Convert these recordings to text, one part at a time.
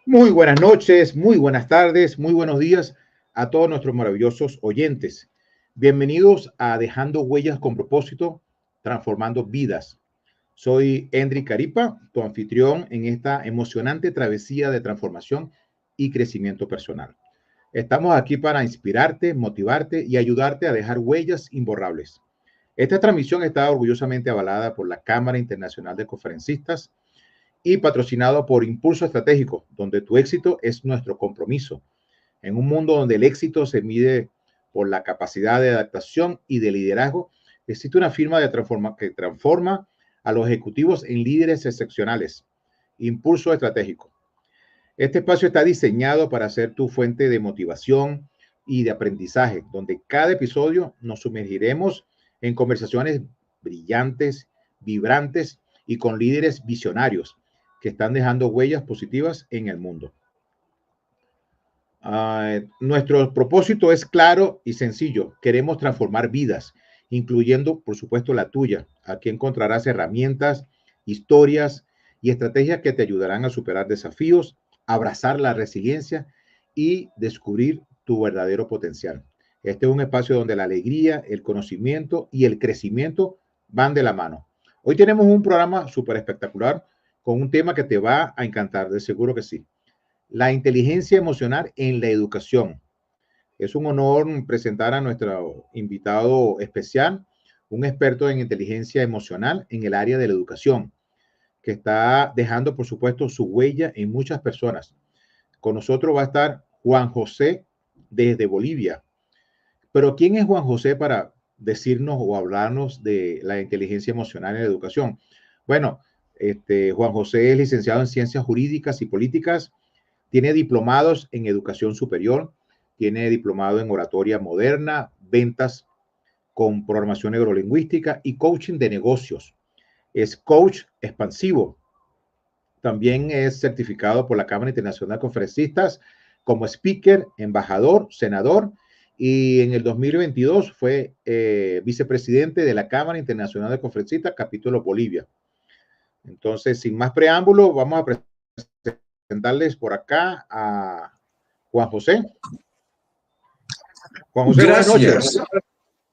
Muy buenas noches, muy buenas tardes, muy buenos días a todos nuestros maravillosos oyentes. Bienvenidos a Dejando Huellas con Propósito, Transformando Vidas. Soy Endri Caripa, tu anfitrión en esta emocionante travesía de transformación y crecimiento personal. Estamos aquí para inspirarte, motivarte y ayudarte a dejar huellas imborrables. Esta transmisión está orgullosamente avalada por la Cámara Internacional de Conferencistas y patrocinado por Impulso Estratégico, donde tu éxito es nuestro compromiso. En un mundo donde el éxito se mide por la capacidad de adaptación y de liderazgo, existe una firma que transforma a los ejecutivos en líderes excepcionales. Impulso Estratégico. Este espacio está diseñado para ser tu fuente de motivación y de aprendizaje, donde cada episodio nos sumergiremos en conversaciones brillantes, vibrantes y con líderes visionarios que están dejando huellas positivas en el mundo. Nuestro propósito es claro y sencillo. Queremos transformar vidas, incluyendo, por supuesto, la tuya. Aquí encontrarás herramientas, historias y estrategias que te ayudarán a superar desafíos, abrazar la resiliencia y descubrir tu verdadero potencial. Este es un espacio donde la alegría, el conocimiento y el crecimiento van de la mano. Hoy tenemos un programa súper espectacular con un tema que te va a encantar, de seguro que sí. La inteligencia emocional en la educación. Es un honor presentar a nuestro invitado especial, un experto en inteligencia emocional en el área de la educación, que está dejando, por supuesto, su huella en muchas personas. Con nosotros va a estar Juan José desde Bolivia. Pero ¿quién es Juan José para decirnos o hablarnos de la inteligencia emocional en la educación? Bueno, Juan José es licenciado en Ciencias Jurídicas y Políticas, tiene diplomados en Educación Superior, tiene diplomado en Oratoria Moderna, Ventas con Programación Neurolingüística y Coaching de Negocios. Es coach expansivo. También es certificado por la Cámara Internacional de Conferencistas como speaker, embajador, senador, y en el 2022 fue vicepresidente de la Cámara Internacional de Conferencistas, capítulo Bolivia. Entonces, sin más preámbulo, vamos a presentarles por acá a Juan José. Juan José, gracias.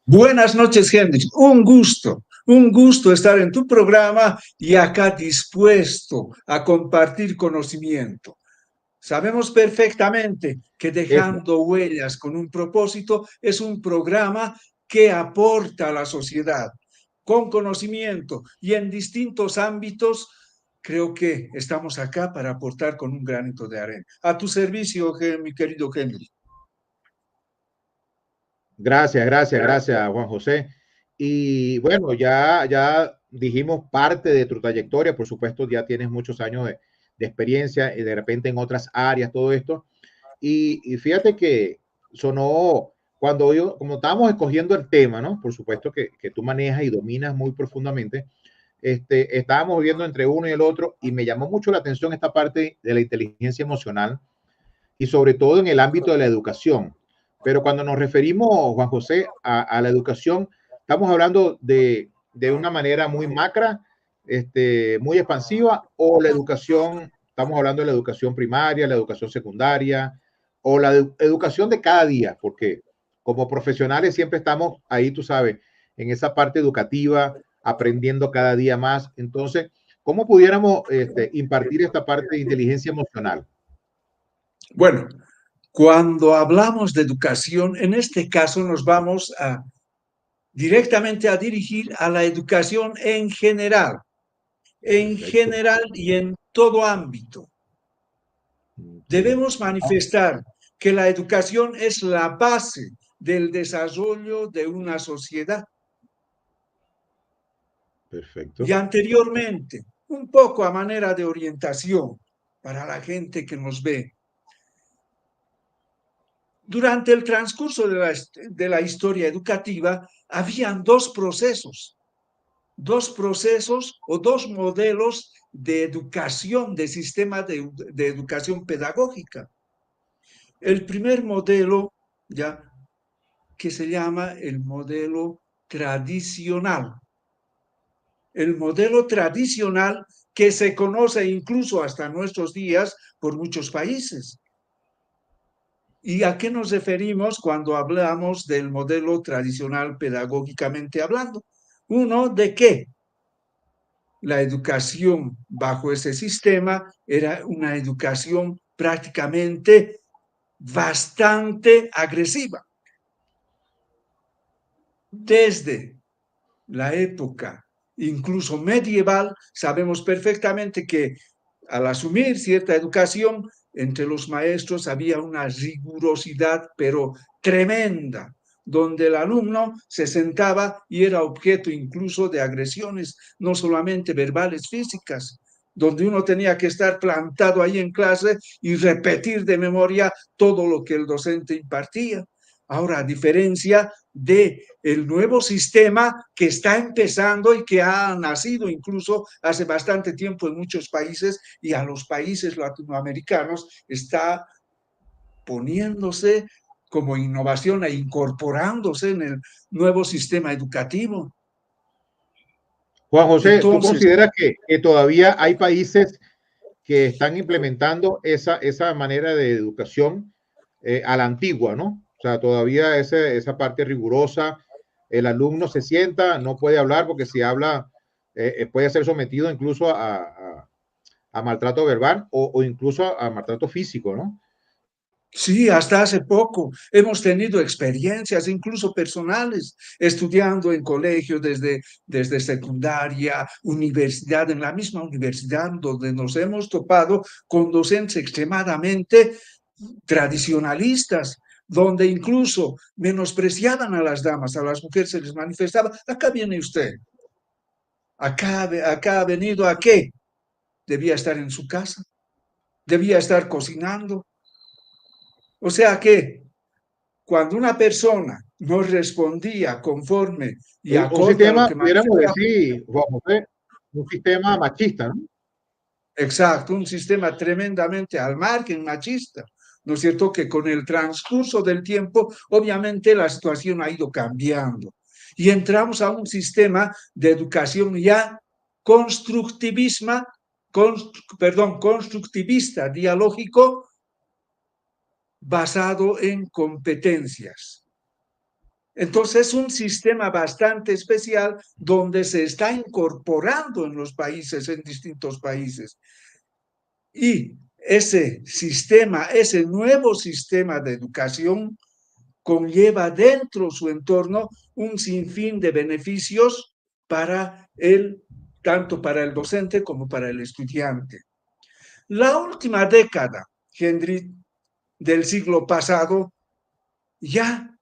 Buenas noches, Henry. Un gusto estar en tu programa y acá dispuesto a compartir conocimiento. Sabemos perfectamente que Dejando Huellas con un Propósito es un programa que aporta a la sociedad con conocimiento y en distintos ámbitos. Creo que estamos acá para aportar con un granito de arena. A tu servicio, mi querido Henry. Gracias, Juan José. Y bueno, ya dijimos parte de tu trayectoria, por supuesto, ya tienes muchos años de experiencia y de repente en otras áreas, todo esto. Y fíjate que sonó como estábamos escogiendo el tema, ¿no? Por supuesto que tú manejas y dominas muy profundamente. Estábamos viendo entre uno y el otro y me llamó mucho la atención esta parte de la inteligencia emocional y sobre todo en el ámbito de la educación. Pero cuando nos referimos, Juan José, a la educación, estamos hablando de una manera muy macra, muy expansiva, o la educación, estamos hablando de la educación primaria, la educación secundaria, o la educación de cada día, porque como profesionales siempre estamos ahí, tú sabes, en esa parte educativa, aprendiendo cada día más. Entonces, ¿cómo pudiéramos impartir esta parte de inteligencia emocional? Bueno, cuando hablamos de educación, en este caso nos vamos directamente a dirigir a la educación en general y en todo ámbito. Debemos manifestar que la educación es la base del desarrollo de una sociedad. Perfecto. Y anteriormente, un poco a manera de orientación para la gente que nos ve. Durante el transcurso de la historia educativa, habían dos procesos o dos modelos de educación, de sistema de educación pedagógica. El primer modelo, ya, que se llama el modelo tradicional. el modelo tradicional que se conoce incluso hasta nuestros días por muchos países. ¿Y a qué nos referimos cuando hablamos del modelo tradicional pedagógicamente hablando? Uno, ¿de qué? La educación bajo ese sistema era una educación prácticamente bastante agresiva. Desde la época incluso medieval, sabemos perfectamente que al asumir cierta educación, entre los maestros había una rigurosidad, pero tremenda, donde el alumno se sentaba y era objeto incluso de agresiones, no solamente verbales, físicas, donde uno tenía que estar plantado ahí en clase y repetir de memoria todo lo que el docente impartía. Ahora, a diferencia de el nuevo sistema que está empezando y que ha nacido incluso hace bastante tiempo en muchos países, y a los países latinoamericanos está poniéndose como innovación e incorporándose en el nuevo sistema educativo. Juan José, ¿tú Entonces, consideras que todavía hay países que están implementando esa manera de educación a la antigua, ¿no? O sea, todavía esa parte rigurosa, el alumno se sienta, no puede hablar porque si habla puede ser sometido incluso a maltrato verbal o incluso a maltrato físico, ¿no? sí, hasta hace poco hemos tenido experiencias, incluso personales, estudiando en colegio desde secundaria, universidad, en la misma universidad donde nos hemos topado con docentes extremadamente tradicionalistas, donde incluso menospreciaban a las damas, a las mujeres se les manifestaba, acá viene usted, acá ha venido a qué, debía estar en su casa, debía estar cocinando. O sea que cuando una persona no respondía conforme y Un acorde a lo sistema, que pudiéramos manifestaba, decir, Juan José, un sistema machista, ¿no? exacto, un sistema tremendamente al margen, machista, ¿no es cierto? Que con el transcurso del tiempo, obviamente la situación ha ido cambiando y entramos a un sistema de educación ya constructivista, constructivista, dialógico, basado en competencias. Entonces es un sistema bastante especial donde se está incorporando en los países, en distintos países. Y ese sistema, ese nuevo sistema de educación conlleva dentro su entorno un sinfín de beneficios para él, tanto para el docente como para el estudiante. La última década, Henry, del siglo pasado, ya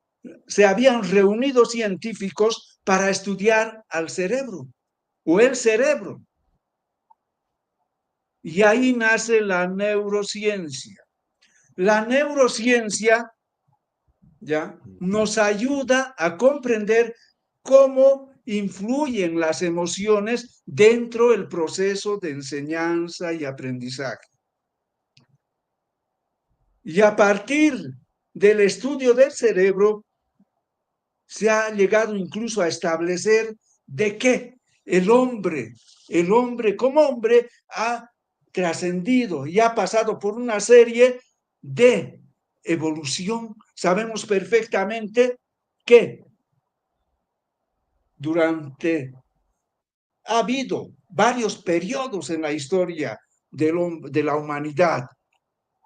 se habían reunido científicos para estudiar al cerebro o el cerebro. Y ahí nace la neurociencia. La neurociencia ya nos ayuda a comprender cómo influyen las emociones dentro del proceso de enseñanza y aprendizaje. Y a partir del estudio del cerebro, se ha llegado incluso a establecer de que el hombre como hombre ha trascendido y ha pasado por una serie de evolución. Sabemos perfectamente que ha habido varios periodos en la historia de la humanidad.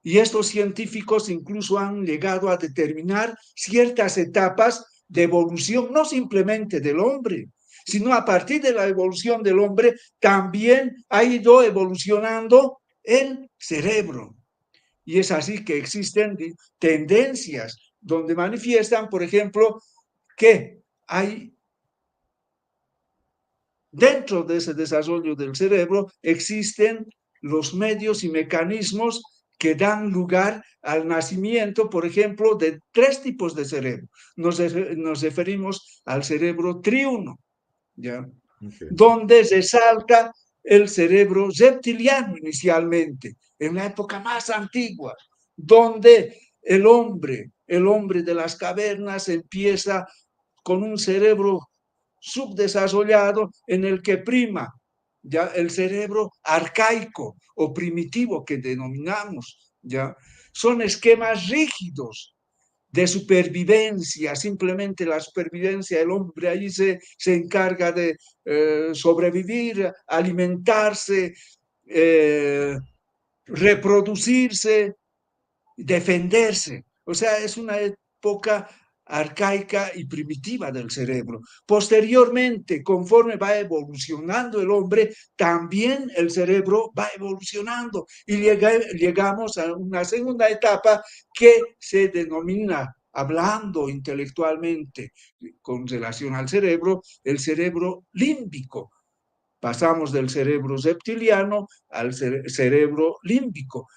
Y estos científicos incluso han llegado a determinar ciertas etapas de evolución, no simplemente del hombre, sino a partir de la evolución del hombre también ha ido evolucionando el cerebro. Y es así que existen tendencias donde manifiestan, por ejemplo, que hay dentro de ese desarrollo del cerebro existen los medios y mecanismos que dan lugar al nacimiento, por ejemplo, de tres tipos de cerebro. Nos referimos al cerebro triuno, ¿ya? Okay. Donde resalta el cerebro reptiliano inicialmente, en la época más antigua, donde el hombre de las cavernas empieza con un cerebro subdesarrollado en el que prima ya el cerebro arcaico o primitivo que denominamos, ya son esquemas rígidos de supervivencia, simplemente la supervivencia, el hombre allí se encarga de sobrevivir, alimentarse, reproducirse, defenderse. O sea, es una época arcaica y primitiva del cerebro. Posteriormente, conforme va evolucionando el hombre, también el cerebro va evolucionando y llegamos a una segunda etapa que se denomina, hablando intelectualmente con relación al cerebro, el cerebro límbico. Pasamos del cerebro reptiliano al cerebro límbico.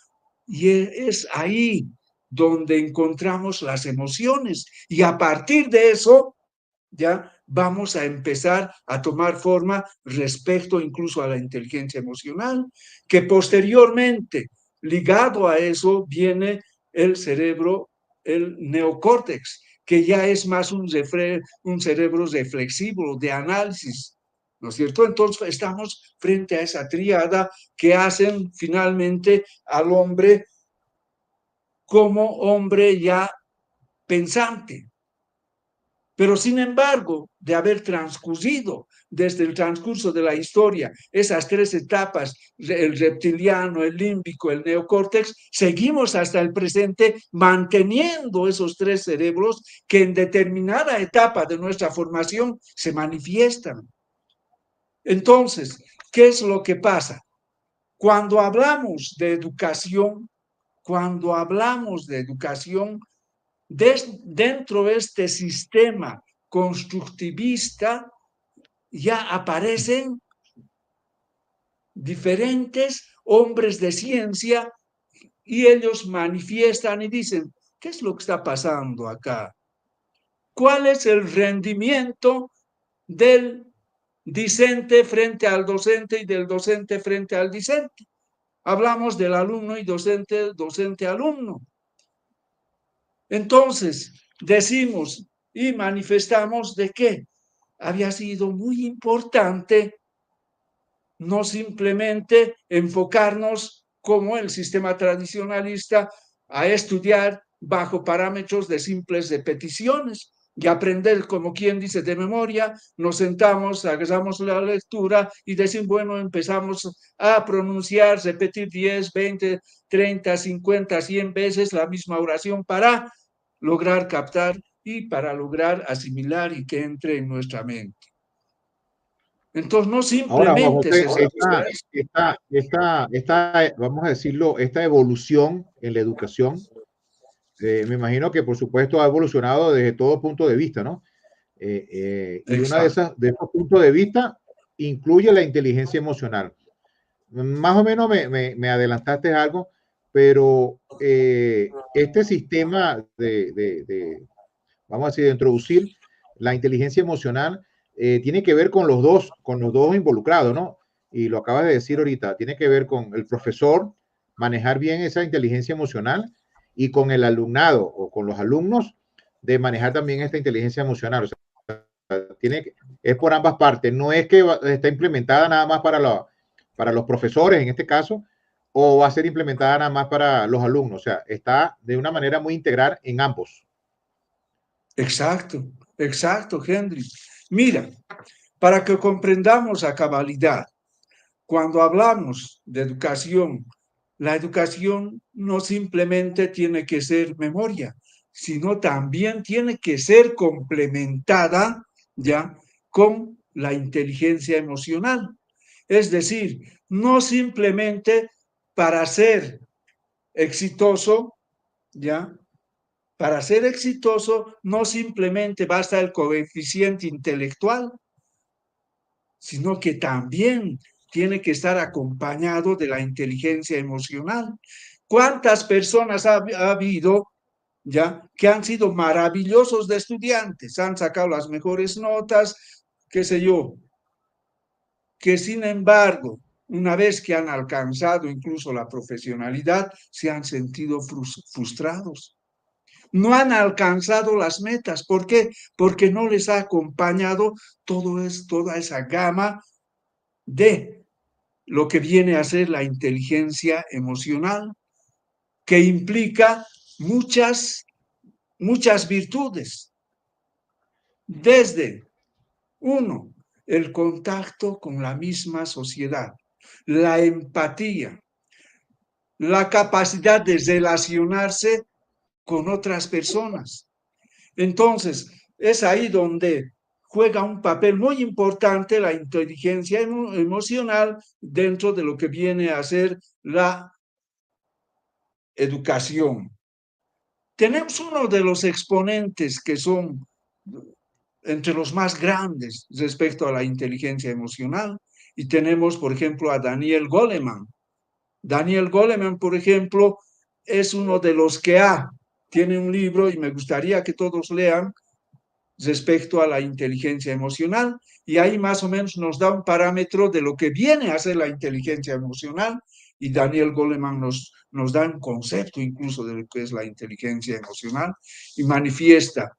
Y es ahí donde encontramos las emociones. Y a partir de eso, ya vamos a empezar a tomar forma respecto incluso a la inteligencia emocional, que posteriormente, ligado a eso, viene el cerebro, el neocórtex, que ya es más un cerebro reflexivo, de análisis, ¿no es cierto? Entonces estamos frente a esa tríada que hacen finalmente al hombre como hombre ya pensante. Pero sin embargo, de haber transcurrido desde el transcurso de la historia esas tres etapas, el reptiliano, el límbico, el neocórtex, seguimos hasta el presente manteniendo esos tres cerebros que en determinada etapa de nuestra formación se manifiestan. Entonces, ¿qué es lo que pasa? Cuando hablamos de educación, dentro de este sistema constructivista ya aparecen diferentes hombres de ciencia y ellos manifiestan y dicen, ¿qué es lo que está pasando acá? ¿Cuál es el rendimiento del discente frente al docente y del docente frente al discente? Hablamos del alumno y docente-alumno. Entonces, decimos y manifestamos de que había sido muy importante no simplemente enfocarnos como el sistema tradicionalista a estudiar bajo parámetros de simples repeticiones y aprender, como quien dice, de memoria, nos sentamos, agarramos la lectura y decimos, bueno, empezamos a pronunciar, repetir 10, 20, 30, 50, 100 veces la misma oración para lograr captar y para lograr asimilar y que entre en nuestra mente. Entonces, no Ahora, Juan simplemente José, se... vamos a decirlo, esta evolución en la educación, me imagino que por supuesto ha evolucionado desde todo punto de vista, ¿no? Y una Exacto. de esos puntos de vista incluye la inteligencia emocional. Más o menos me adelantaste algo, pero este sistema vamos a decir, de introducir la inteligencia emocional tiene que ver con los dos involucrados, ¿no? Y lo acabas de decir ahorita, tiene que ver con el profesor manejar bien esa inteligencia emocional y con el alumnado o con los alumnos de manejar también esta inteligencia emocional. O sea, es por ambas partes, no es que está implementada nada más para los profesores en este caso, o va a ser implementada nada más para los alumnos, o sea, está de una manera muy integral en ambos. Exacto, exacto, Henry. Mira, para que comprendamos a cabalidad, cuando hablamos de educación, la educación no simplemente tiene que ser memoria, sino también tiene que ser complementada ya con la inteligencia emocional. Es decir, no simplemente para ser exitoso, ya, para ser exitoso no simplemente basta el coeficiente intelectual, sino que también tiene que estar acompañado de la inteligencia emocional. ¿Cuántas personas ha habido ya que han sido maravillosos de estudiantes, han sacado las mejores notas, qué sé yo, que sin embargo, una vez que han alcanzado incluso la profesionalidad, se han sentido frustrados? no han alcanzado las metas. ¿Por qué? Porque no les ha acompañado toda esa gama de lo que viene a ser la inteligencia emocional, que implica muchas virtudes. Desde, uno, el contacto con la misma sociedad, la empatía, la capacidad de relacionarse con otras personas. Entonces, es ahí donde juega un papel muy importante la inteligencia emocional dentro de lo que viene a ser la educación. Tenemos uno de los exponentes que son entre los más grandes respecto a la inteligencia emocional, y tenemos, por ejemplo, a Daniel Goleman. Daniel Goleman, por ejemplo, es uno de los que tiene un libro, y me gustaría que todos lean, respecto a la inteligencia emocional, y ahí más o menos nos da un parámetro de lo que viene a ser la inteligencia emocional, y Daniel Goleman nos da un concepto incluso de lo que es la inteligencia emocional, y manifiesta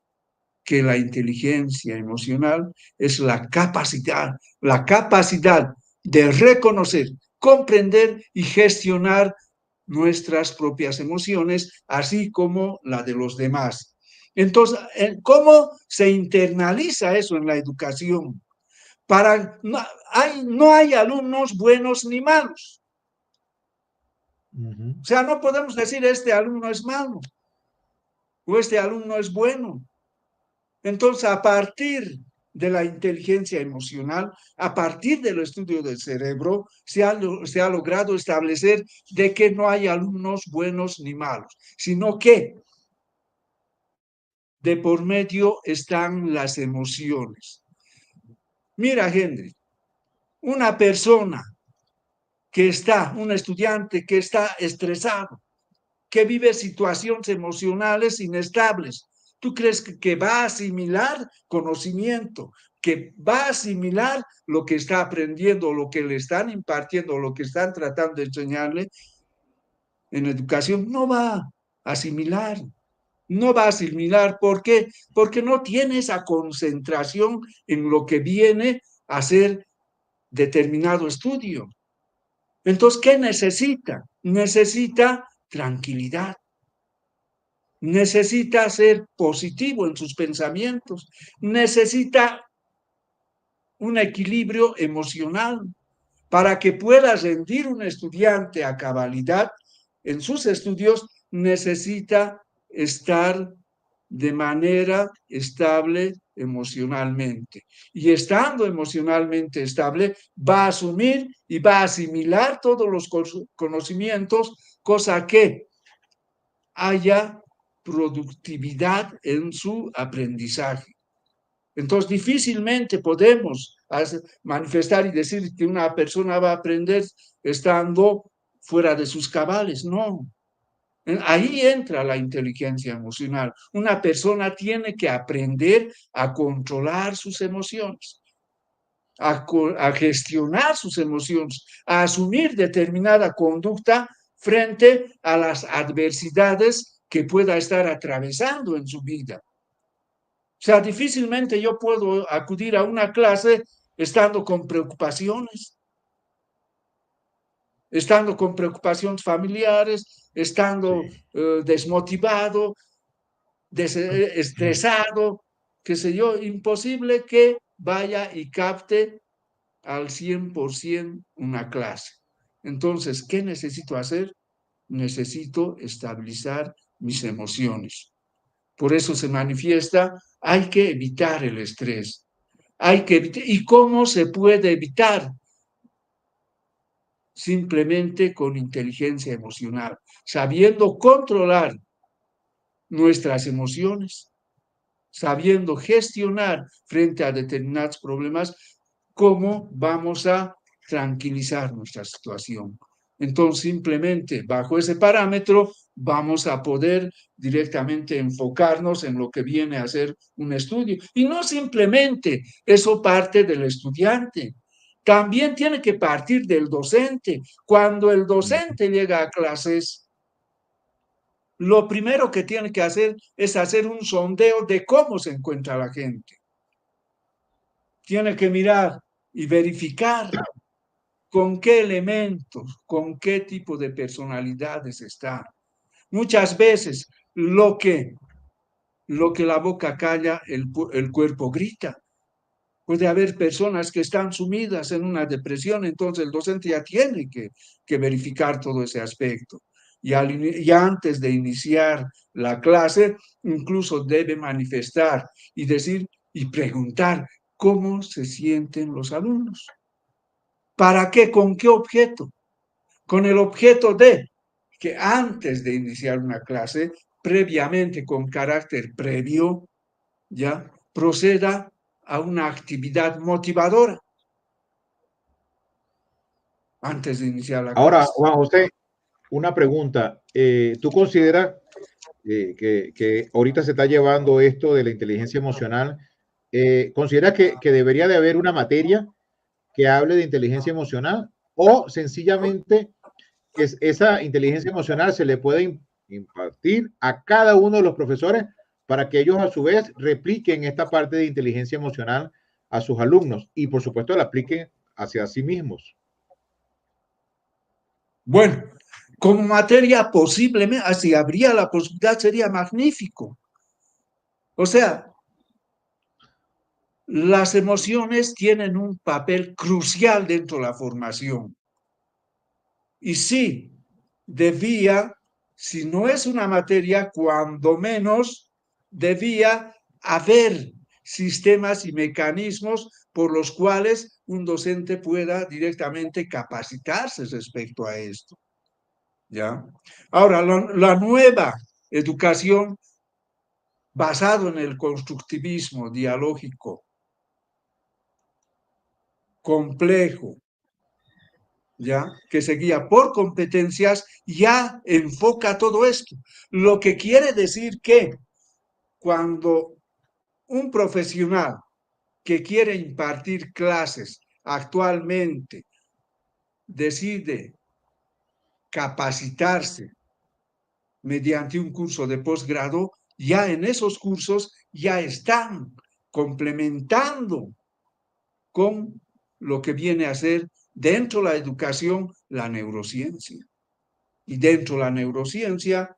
que la inteligencia emocional es la capacidad de reconocer, comprender y gestionar nuestras propias emociones, así como la de los demás. Entonces, ¿cómo se internaliza eso en la educación? No hay alumnos buenos ni malos. O sea, no podemos decir este alumno es malo o este alumno es bueno. Entonces, a partir de la inteligencia emocional, a partir del estudio del cerebro, se ha logrado establecer de que no hay alumnos buenos ni malos, sino que de por medio están las emociones. Mira, Henry, una persona un estudiante que está estresado, que vive situaciones emocionales inestables, ¿tú crees que va a asimilar conocimiento, que va a asimilar lo que está aprendiendo, lo que le están impartiendo, lo que están tratando de enseñarle en educación? No va a asimilar. No va a asimilar. ¿Por qué? Porque no tiene esa concentración en lo que viene a ser determinado estudio. Entonces, ¿qué necesita? Necesita tranquilidad. Necesita ser positivo en sus pensamientos. Necesita un equilibrio emocional para que pueda rendir un estudiante a cabalidad en sus estudios. Necesita estar de manera estable emocionalmente. Y estando emocionalmente estable, va a asumir y va a asimilar todos los conocimientos, cosa que haya productividad en su aprendizaje. Entonces, difícilmente podemos manifestar y decir que una persona va a aprender estando fuera de sus cabales. No. Ahí entra la inteligencia emocional. Una persona tiene que aprender a controlar sus emociones, a gestionar sus emociones, a asumir determinada conducta frente a las adversidades que pueda estar atravesando en su vida. O sea, difícilmente yo puedo acudir a una clase estando con preocupaciones, familiares, estando desmotivado, estresado, qué sé yo. Imposible que vaya y capte al 100% una clase. Entonces, ¿qué necesito hacer? Necesito estabilizar mis emociones. Por eso se manifiesta, hay que evitar el estrés. ¿Y cómo se puede evitar? Simplemente con inteligencia emocional, sabiendo controlar nuestras emociones, sabiendo gestionar frente a determinados problemas, cómo vamos a tranquilizar nuestra situación. Entonces, simplemente bajo ese parámetro vamos a poder directamente enfocarnos en lo que viene a ser un estudio. Y no simplemente eso parte del estudiante, también tiene que partir del docente. Cuando el docente llega a clases, lo primero que tiene que hacer es hacer un sondeo de cómo se encuentra la gente. Tiene que mirar y verificar con qué elementos, con qué tipo de personalidades está. Muchas veces lo que la boca calla, el cuerpo grita. Puede haber personas que están sumidas en una depresión, entonces el docente ya tiene que verificar todo ese aspecto. Y antes de iniciar la clase, incluso debe manifestar y decir y preguntar cómo se sienten los alumnos. ¿Para qué? ¿Con qué objeto? Con el objeto de que antes de iniciar una clase, previamente, con carácter previo, ya proceda a una actividad motivadora antes de iniciar la Ahora, clase. Juan José, una pregunta. ¿Tú consideras que ahorita se está llevando esto de la inteligencia emocional? ¿Consideras que debería de haber una materia que hable de inteligencia emocional o sencillamente que esa inteligencia emocional se le puede impartir a cada uno de los profesores para que ellos a su vez repliquen esta parte de inteligencia emocional a sus alumnos y por supuesto la apliquen hacia sí mismos? Bueno, como materia posiblemente, si habría la posibilidad, sería magnífico. O sea, las emociones tienen un papel crucial dentro de la formación. Y sí, debía, si no es una materia, cuando menos debía haber sistemas y mecanismos por los cuales un docente pueda directamente capacitarse respecto a esto. ¿Ya? Ahora, la nueva educación basado en el constructivismo dialógico complejo, ¿ya? Que se guía por competencias, ya enfoca todo esto. Lo que quiere decir que cuando un profesional que quiere impartir clases actualmente decide capacitarse mediante un curso de posgrado, ya en esos cursos ya están complementando con lo que viene a ser dentro de la educación la neurociencia. Y dentro de la neurociencia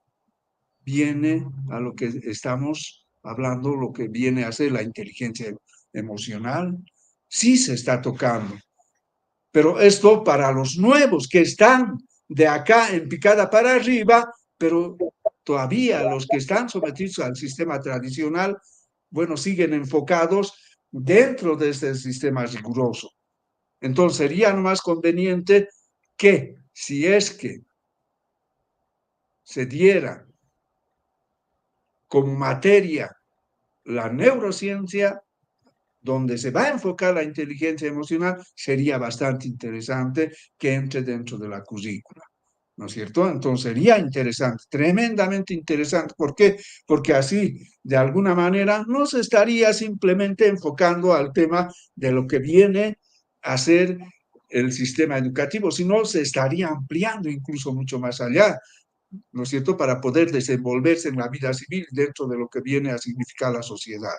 viene a lo que estamos hablando, lo que viene a ser la inteligencia emocional. Sí se está tocando, pero esto para los nuevos que están de acá en picada para arriba, pero todavía los que están sometidos al sistema tradicional, bueno, siguen enfocados dentro de este sistema riguroso. Entonces sería más conveniente que si es que se diera como materia la neurociencia, donde se va a enfocar la inteligencia emocional, sería bastante interesante que entre dentro de la currícula, ¿no es cierto? Entonces sería interesante, tremendamente interesante. ¿Por qué? Porque así, de alguna manera, no se estaría simplemente enfocando al tema de lo que viene a ser el sistema educativo, sino se estaría ampliando incluso mucho más allá, ¿no es cierto?, para poder desenvolverse en la vida civil dentro de lo que viene a significar la sociedad.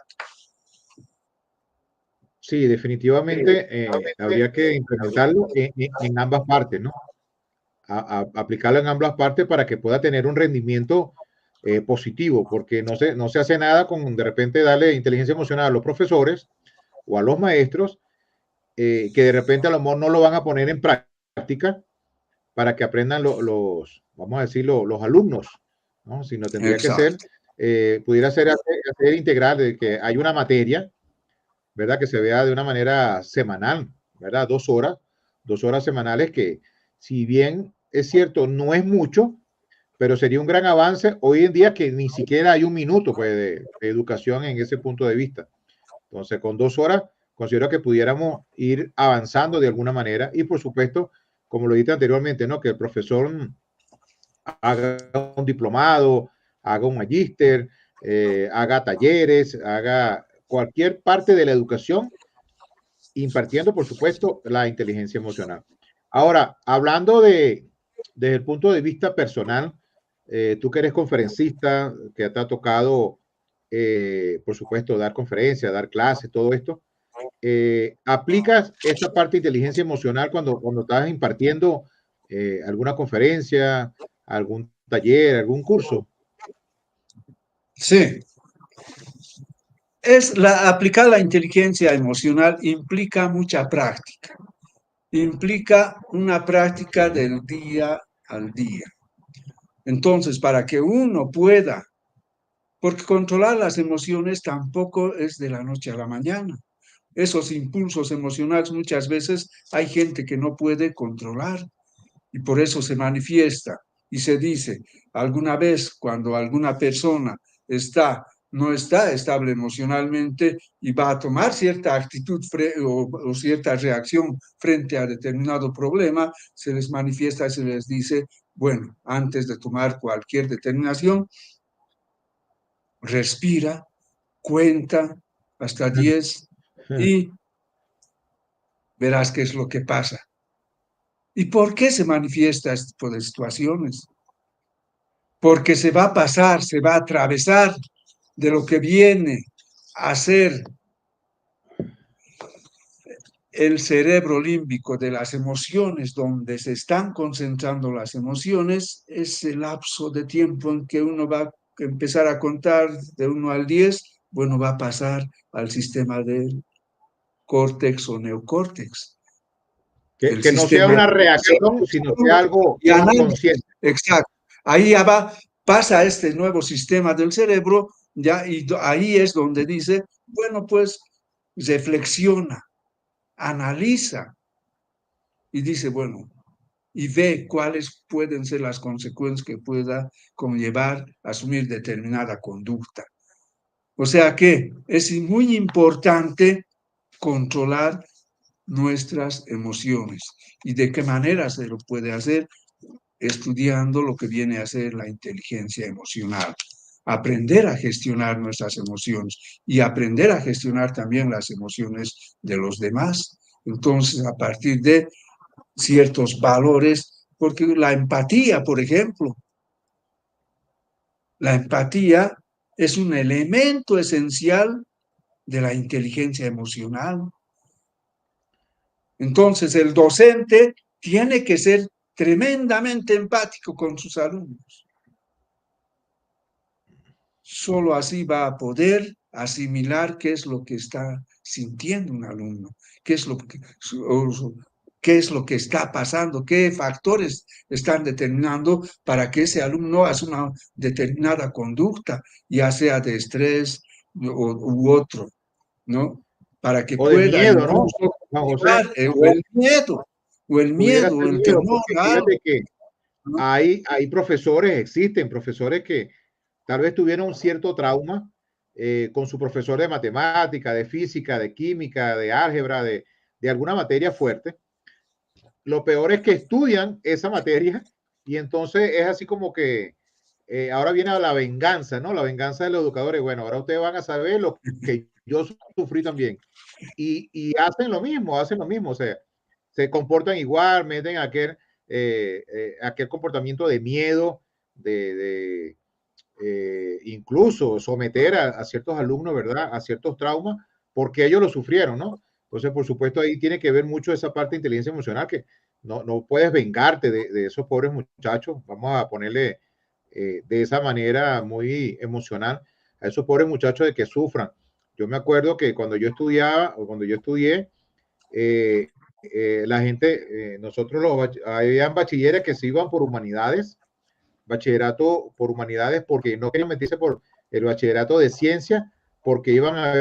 Sí, definitivamente habría que implementarlo en ambas partes, ¿no? Aplicarlo en ambas partes para que pueda tener un rendimiento positivo, porque no se hace nada con de repente darle inteligencia emocional a los profesores o a los maestros, que de repente a lo mejor no lo van a poner en práctica para que aprendan vamos a decirlo, los alumnos, ¿no? Sino tendría que ser, Exacto. pudiera ser hacer integral, de que hay una materia, ¿verdad? Que se vea de una manera semanal, ¿verdad? 2 horas semanales que, si bien es cierto, no es mucho, pero sería un gran avance hoy en día que ni siquiera hay un minuto pues, de educación en ese punto de vista. Entonces, con 2 horas, considero que pudiéramos ir avanzando de alguna manera y, por supuesto, como lo dije anteriormente, ¿no? Que el profesor haga un diplomado, haga un magíster, haga talleres, haga cualquier parte de la educación, impartiendo, por supuesto, la inteligencia emocional. Ahora, hablando desde el punto de vista personal, tú que eres conferencista, que te ha tocado, por supuesto, dar conferencias, dar clases, todo esto, ¿aplicas esta parte de inteligencia emocional cuando estás impartiendo alguna conferencia, algún taller, algún curso? Sí, aplicar la inteligencia emocional implica mucha práctica, implica una práctica del día al día. Entonces, para que uno pueda, porque controlar las emociones tampoco es de la noche a la mañana. Esos impulsos emocionales muchas veces hay gente que no puede controlar y por eso se manifiesta y se dice, alguna vez cuando alguna persona no está estable emocionalmente y va a tomar cierta actitud o cierta reacción frente a determinado problema, se les manifiesta y se les dice, bueno, antes de tomar cualquier determinación, respira, cuenta hasta 10 y verás qué es lo que pasa. ¿Y por qué se manifiesta este tipo de situaciones? Porque se va a pasar, se va a atravesar de lo que viene a ser el cerebro límbico de las emociones, donde se están concentrando las emociones, ese lapso de tiempo en que uno va a empezar a contar de 1 al 10, bueno, va a pasar al sistema del córtex o neocórtex. El Que no sea sistema una reacción, sino sea algo y análisis. consciente. Exacto. Ahí ya pasa este nuevo sistema del cerebro, ya, y ahí es donde dice, bueno, pues reflexiona, analiza y dice, bueno, y ve cuáles pueden ser las consecuencias que pueda conllevar asumir determinada conducta. O sea que es muy importante controlar nuestras emociones. ¿Y de qué manera se lo puede hacer? Estudiando lo que viene a ser la inteligencia emocional. Aprender a gestionar nuestras emociones y aprender a gestionar también las emociones de los demás. Entonces, a partir de ciertos valores, porque la empatía, por ejemplo, la empatía es un elemento esencial de la inteligencia emocional. Entonces, el docente tiene que ser tremendamente empático con sus alumnos. Solo así va a poder asimilar qué es lo que está sintiendo un alumno, qué es lo que está pasando, qué factores están determinando para que ese alumno haga una determinada conducta, ya sea de estrés u otro, ¿no? Para que O de pueda miedo, ¿no? incluso Juan José, llevar, o el pudiera miedo, o ser el miedo, temor porque a algo, fíjate que ¿no? hay profesores, existen profesores que tal vez tuvieron un cierto trauma con su profesor de matemática, de física, de química, de álgebra, de alguna materia fuerte. Lo peor es que estudian esa materia y entonces es así como que ahora viene la venganza, ¿no? La venganza de los educadores. Bueno, ahora ustedes van a saber lo que yo sufrí también. Y hacen lo mismo, o sea, se comportan igual, meten aquel comportamiento de miedo, incluso someter a ciertos alumnos, ¿verdad? A ciertos traumas, porque ellos lo sufrieron, ¿no? Entonces, por supuesto, ahí tiene que ver mucho esa parte de inteligencia emocional, que no puedes vengarte de esos pobres muchachos, vamos a ponerle de esa manera muy emocional a esos pobres muchachos de que sufran. Yo me acuerdo que cuando yo estudiaba o cuando yo estudié, la gente, habían bachilleres que se iban por humanidades, bachillerato por humanidades, porque no querían meterse por el bachillerato de ciencia, porque iban a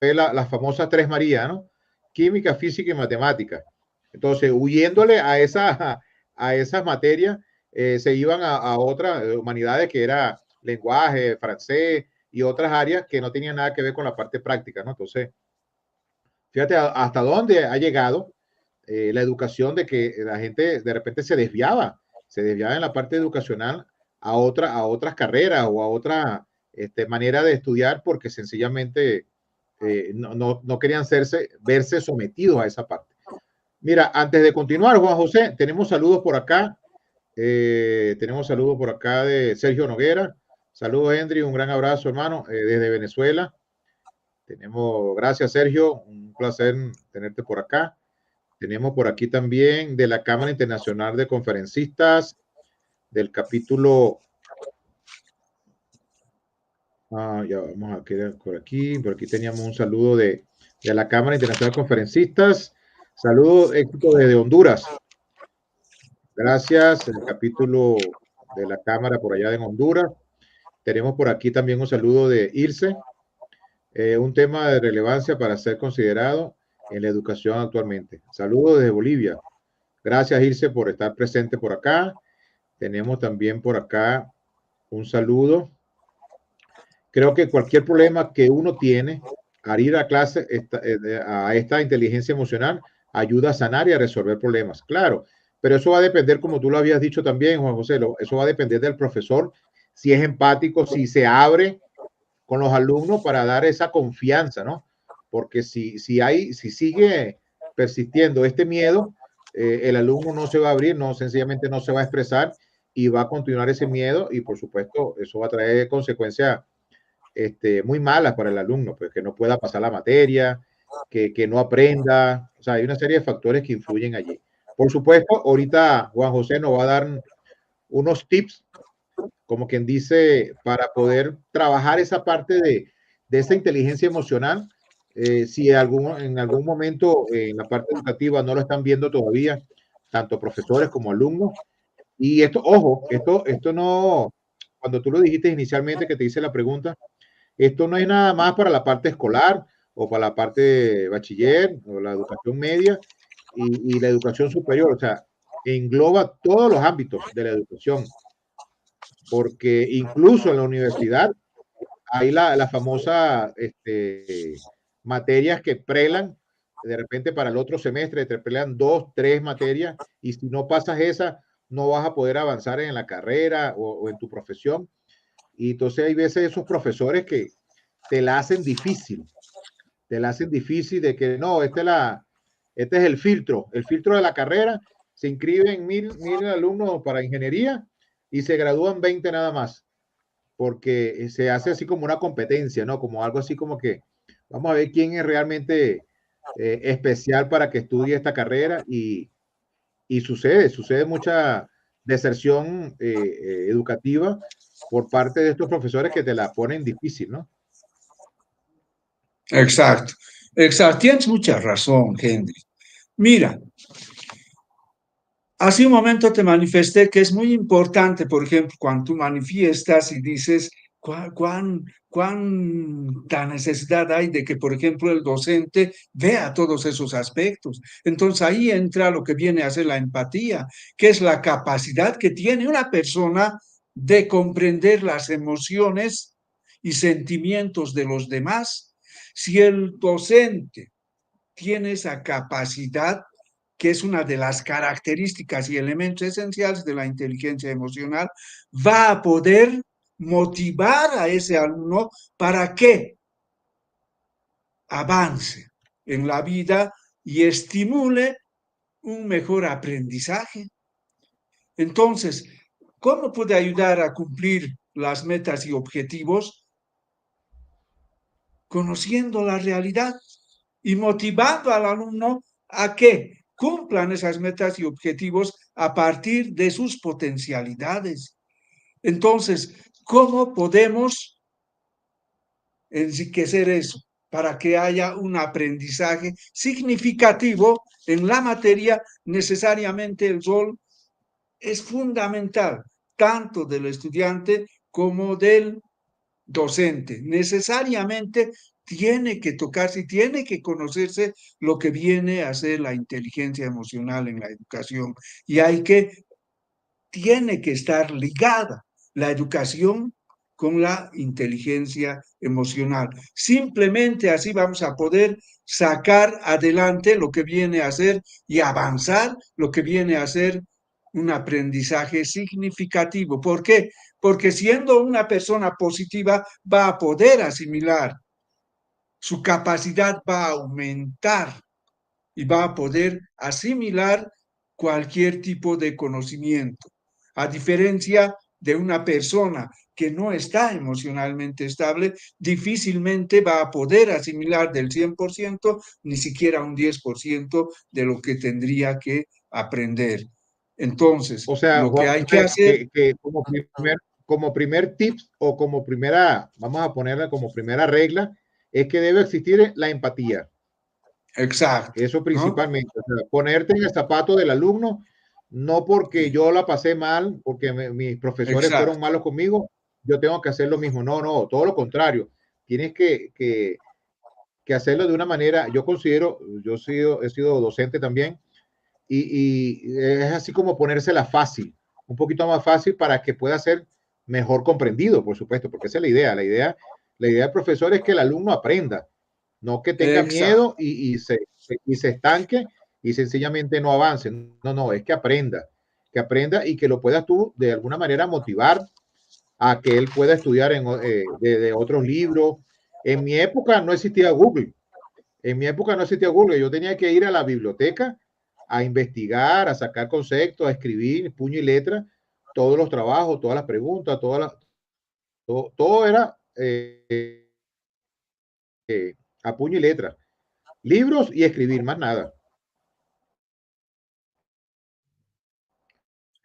ver las famosas tres Marías, ¿no? Química, física y matemática. Entonces, huyéndole a esas materias, se iban a otras humanidades que era lenguaje, francés y otras áreas que no tenían nada que ver con la parte práctica, ¿no? Entonces, fíjate hasta dónde ha llegado la educación, de que la gente de repente se desviaba en la parte educacional a otras carreras o a otra manera de estudiar, porque sencillamente no querían verse sometidos a esa parte. Mira, antes de continuar, Juan José, tenemos saludos por acá. Tenemos saludos por acá de Sergio Noguera. Saludos, Henry. Un gran abrazo, hermano, desde Venezuela. Gracias, Sergio. Un placer tenerte por acá. Tenemos por aquí también de la Cámara Internacional de Conferencistas, del capítulo. Ya vamos a quedar por aquí. Por aquí teníamos un saludo de la Cámara Internacional de Conferencistas. Saludos, éxito desde Honduras. Gracias, el capítulo de la Cámara por allá en Honduras. Tenemos por aquí también un saludo de Ilse, un tema de relevancia para ser considerado en la educación actualmente. Saludos desde Bolivia. Gracias, Ilse, por estar presente por acá. Tenemos también por acá un saludo. Creo que cualquier problema que uno tiene al ir a clase a esta inteligencia emocional ayuda a sanar y a resolver problemas. Claro, pero eso va a depender, como tú lo habías dicho también, Juan José, eso va a depender del profesor, si es empático, si se abre con los alumnos para dar esa confianza, ¿no? Porque si sigue persistiendo este miedo, el alumno no se va a abrir, no, sencillamente no se va a expresar y va a continuar ese miedo y por supuesto eso va a traer consecuencias muy malas para el alumno, pues que no pueda pasar la materia, que no aprenda, o sea, hay una serie de factores que influyen allí. Por supuesto, ahorita Juan José nos va a dar unos tips, como quien dice, para poder trabajar esa parte de esa inteligencia emocional. Si en algún momento en la parte educativa no lo están viendo todavía, tanto profesores como alumnos. Y esto, ojo, esto no, cuando tú lo dijiste inicialmente que te hice la pregunta, esto no es nada más para la parte escolar o para la parte de bachiller o la educación media y la educación superior. O sea, engloba todos los ámbitos de la educación, porque incluso en la universidad hay la famosa materias que prelan de repente para el otro semestre, te prelan 2, 3 materias y si no pasas esa, no vas a poder avanzar en la carrera o en tu profesión. Y entonces hay veces esos profesores que te la hacen difícil, de que no, este es el filtro de la carrera, se inscriben mil alumnos para ingeniería y se gradúan 20 nada más, porque se hace así como una competencia, ¿no? Como algo así como que vamos a ver quién es realmente especial para que estudie esta carrera y sucede mucha deserción educativa por parte de estos profesores que te la ponen difícil, ¿no? Exacto, exacto. Tienes mucha razón, Henry. Mira, hace un momento te manifesté que es muy importante, por ejemplo, cuando tú manifiestas y dices cuánta necesidad hay de que, por ejemplo, el docente vea todos esos aspectos. Entonces ahí entra lo que viene a ser la empatía, que es la capacidad que tiene una persona de comprender las emociones y sentimientos de los demás. Si el docente tiene esa capacidad, que es una de las características y elementos esenciales de la inteligencia emocional, va a poder motivar a ese alumno para que avance en la vida y estimule un mejor aprendizaje. Entonces, ¿cómo puede ayudar a cumplir las metas y objetivos? Conociendo la realidad y motivando al alumno a que cumplan esas metas y objetivos a partir de sus potencialidades. Entonces, ¿cómo podemos enriquecer eso para que haya un aprendizaje significativo en la materia? Necesariamente el rol es fundamental, tanto del estudiante como del docente. Necesariamente tiene que tocarse y tiene que conocerse lo que viene a ser la inteligencia emocional en la educación. Y tiene que estar ligada la educación con la inteligencia emocional. Simplemente así vamos a poder sacar adelante lo que viene a ser y avanzar lo que viene a ser un aprendizaje significativo. ¿Por qué? Porque siendo una persona positiva va a poder asimilar, su capacidad va a aumentar y va a poder asimilar cualquier tipo de conocimiento. A diferencia de una persona que no está emocionalmente estable, difícilmente va a poder asimilar del 100%, ni siquiera un 10% de lo que tendría que aprender. Entonces, O sea, lo que Juan hay que José, hacer, que como primer tips o como primera, vamos a ponerla como primera regla, es que debe existir la empatía. exacto, Eso ¿no? principalmente. O sea, ponerte en el zapato del alumno, no porque yo la pasé mal, porque mis profesores fueron Exacto, malos conmigo, yo tengo que hacer lo mismo. No, no, todo lo contrario. Tienes que hacerlo de una manera, yo considero, he sido docente también, y es así como ponérsela fácil, un poquito más fácil para que pueda ser mejor comprendido, por supuesto, porque esa es la idea. La idea del profesor es que el alumno aprenda, no que tenga exacto, miedo y se estanque y sencillamente no avance. No, no, es que aprenda y que lo puedas tú de alguna manera motivar a que él pueda estudiar de otros libros. En mi época no existía Google. En mi época no existía Google. Yo tenía que ir a la biblioteca a investigar, a sacar conceptos, a escribir puño y letra todos los trabajos, todas las preguntas, todo era a puño y letra. Libros y escribir, más nada.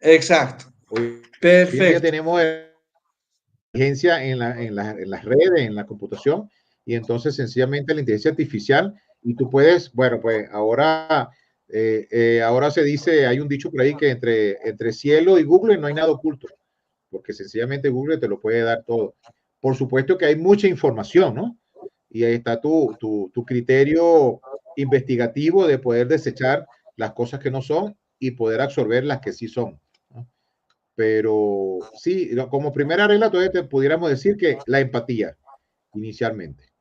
exacto. Hoy en día Perfecto. tenemos inteligencia en las redes, en la computación, y entonces sencillamente la inteligencia artificial, y tú puedes, bueno, pues ahora se dice, hay un dicho por ahí que entre cielo y Google no hay nada oculto, porque sencillamente Google te lo puede dar todo. Por supuesto que hay mucha información, ¿no? Y ahí está tu criterio investigativo de poder desechar las cosas que no son y poder absorber las que sí son, ¿no? Pero sí, como primera regla, todavía te pudiéramos decir que la empatía, inicialmente.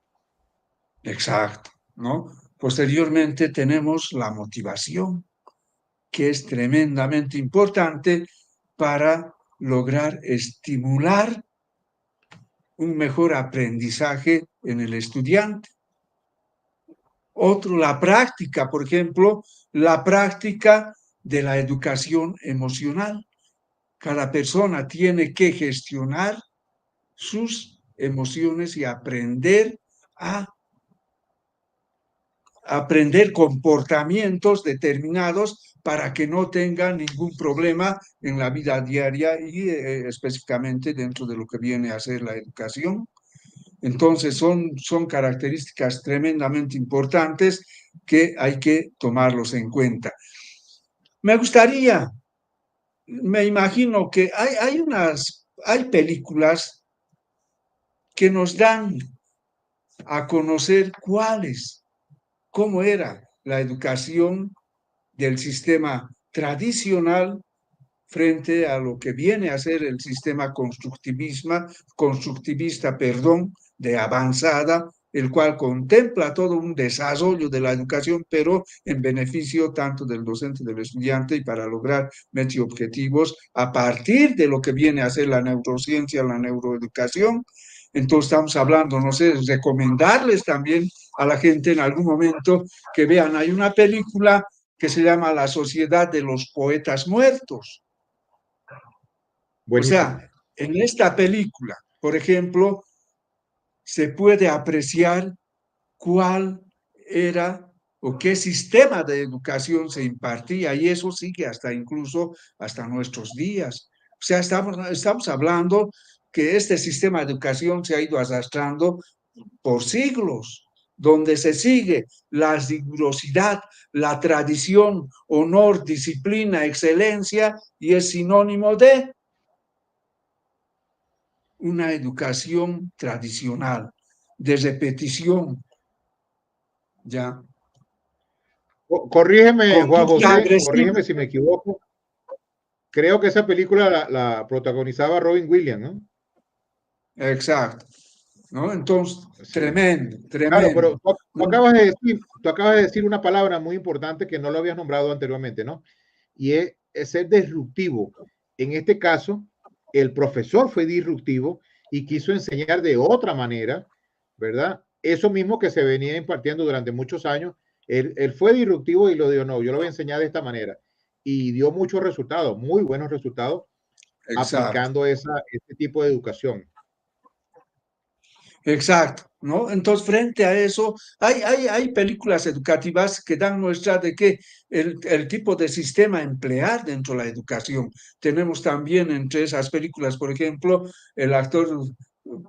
Exacto, ¿no? Posteriormente tenemos la motivación, que es tremendamente importante para lograr estimular un mejor aprendizaje en el estudiante. Otro, la práctica, por ejemplo, la práctica de la educación emocional. Cada persona tiene que gestionar sus emociones y aprender comportamientos determinados para que no tengan ningún problema en la vida diaria y específicamente dentro de lo que viene a ser la educación. Entonces son características tremendamente importantes que hay que tomarlos en cuenta. Me gustaría, me imagino que hay películas que nos dan a conocer cómo era la educación del sistema tradicional frente a lo que viene a ser el sistema constructivista, de avanzada, el cual contempla todo un desarrollo de la educación, pero en beneficio tanto del docente, del estudiante, y para lograr metas y objetivos a partir de lo que viene a ser la neurociencia, la neuroeducación. Entonces estamos hablando, no sé, recomendarles también a la gente en algún momento que vean, hay una película que se llama La Sociedad de los Poetas Muertos. O Buenísimo. sea, en esta película, por ejemplo, se puede apreciar cuál era o qué sistema de educación se impartía y eso sigue hasta incluso hasta nuestros días. O sea, estamos hablando que este sistema de educación se ha ido arrastrando por siglos, donde se sigue la rigurosidad, la tradición, honor, disciplina, excelencia y es sinónimo de una educación tradicional, de repetición, ¿ya? Corrígeme, Juan Conducta José, agresiva. corrígeme si me equivoco. Creo que esa película la protagonizaba Robin Williams, ¿no? Exacto, ¿no? Entonces, Sí. tremendo, Claro, pero tremendo, tú ¿no? tú acabas de decir una palabra muy importante que no lo habías nombrado anteriormente, ¿no? Y es ser disruptivo. En este caso, el profesor fue disruptivo y quiso enseñar de otra manera, ¿verdad? Eso mismo que se venía impartiendo durante muchos años, él fue disruptivo y lo dijo, no, yo lo voy a enseñar de esta manera. Y dio muchos resultados, muy buenos resultados, exacto. aplicando ese tipo de educación. Exacto, ¿no? Entonces, frente a eso, hay películas educativas que dan muestra de que el tipo de sistema a emplear dentro de la educación. Tenemos también entre esas películas, por ejemplo, el actor